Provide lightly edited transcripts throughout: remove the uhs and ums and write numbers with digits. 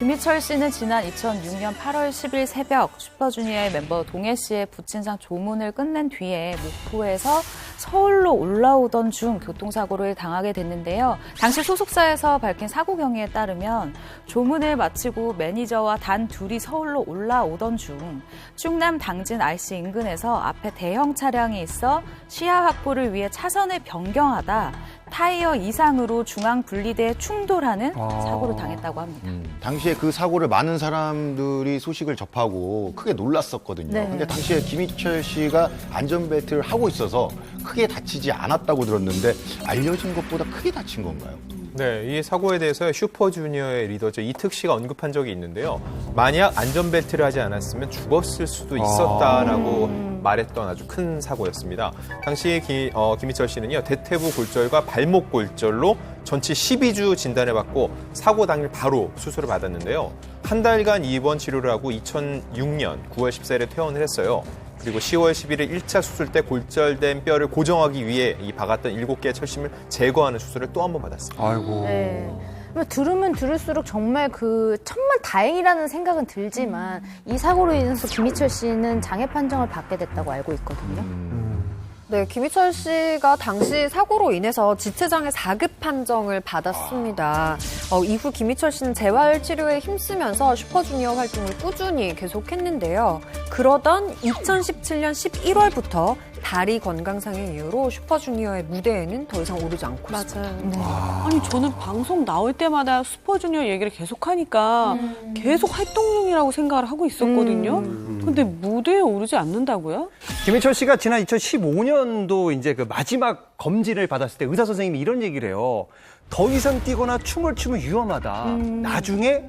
김희철 씨는 지난 2006년 8월 10일 새벽 슈퍼주니어의 멤버 동해 씨의 부친상 조문을 끝낸 뒤에 목포에서 서울로 올라오던 중 교통사고를 당하게 됐는데요. 당시 소속사에서 밝힌 사고 경위에 따르면 조문을 마치고 매니저와 단 둘이 서울로 올라오던 중 충남 당진 IC 인근에서 앞에 대형 차량이 있어 시야 확보를 위해 차선을 변경하다 타이어 이상으로 중앙 분리대에 충돌하는 사고를 당했다고 합니다. 당시에 그 사고를 많은 사람들이 소식을 접하고 크게 놀랐었거든요. 네. 근데 당시에 김희철 씨가 안전벨트를 하고 있어서 크게 다치지 않았다고 들었는데 알려진 것보다 크게 다친 건가요? 네, 이 사고에 대해서 슈퍼주니어의 리더죠 이특 씨가 언급한 적이 있는데요. 만약 안전벨트를 하지 않았으면 죽었을 수도 있었다라고 말했던 아주 큰 사고였습니다. 당시 김희철 씨는요, 대퇴부 골절과 발목 골절로 전치 12주 진단을 받고 사고 당일 바로 수술을 받았는데요. 한 달간 입원 치료를 하고 2006년 9월 14일에 퇴원을 했어요. 그리고 10월 11일 1차 수술 때 골절된 뼈를 고정하기 위해 이 박았던 7개의 철심을 제거하는 수술을 또 한 번 받았습니다. 아이고. 네. 들으면 들을수록 정말 그 천만 다행이라는 생각은 들지만 이 사고로 인해서 김희철 씨는 장애 판정을 받게 됐다고 알고 있거든요. 네, 김희철 씨가 당시 사고로 인해서 지체장애 4급 판정을 받았습니다. 이후 김희철 씨는 재활치료에 힘쓰면서 슈퍼주니어 활동을 꾸준히 계속했는데요. 그러던 2017년 11월부터 다리 건강상의 이유로 슈퍼주니어의 무대에는 더 이상 오르지 않고 있습니다. 네. 아니 저는 방송 나올 때마다 슈퍼주니어 얘기를 계속하니까 계속 활동 중이라고 생각을 하고 있었거든요. 근데 무대에 오르지 않는다고요? 김희철 씨가 지난 2015년도 이제 그 마지막 검진을 받았을 때 의사 선생님이 이런 얘기를 해요. 더 이상 뛰거나 춤을 추면 위험하다. 나중에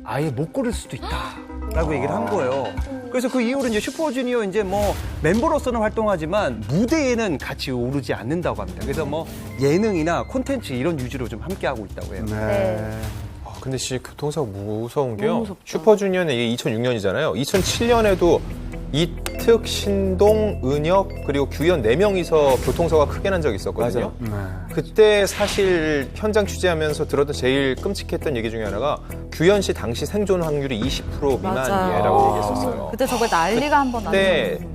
아예 못 걸을 수도 있다라고 얘기를 한 거예요. 그래서 그 이후로 이제 슈퍼주니어 이제 뭐 멤버로서는 활동하지만 무대에는 같이 오르지 않는다고 합니다. 그래서 뭐 예능이나 콘텐츠 이런 유지로 좀 함께 하고 있다고 해요. 네. 근데 진짜 교통사고 무서운 게요. 너무 무섭다. 슈퍼주니어는 이게 2006년이잖아요. 2007년에도 이특, 신동, 은혁 그리고 규현 4명이서 교통사고가 크게 난 적이 있었거든요. 그때 사실 현장 취재하면서 들었던 제일 끔찍했던 얘기 중에 하나가 규현 씨 당시 생존 확률이 20% 미만이라고 얘기했었어요. 그때 정말 난리가 한 번 그때 났는데.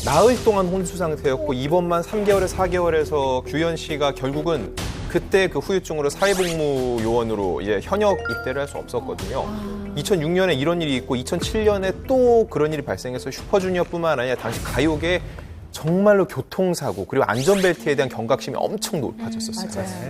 나흘 동안 혼수 상태였고 입원만 3개월에서 4개월에서 규현 씨가 결국은 그때 그 후유증으로 사회복무 요원으로 이제 현역 입대를 할 수 없었거든요. 2006년에 이런 일이 있고 2007년에 또 그런 일이 발생해서 슈퍼주니어뿐만 아니라 당시 가요계 정말로 교통사고 그리고 안전벨트에 대한 경각심이 엄청 높아졌었어요. 맞아요.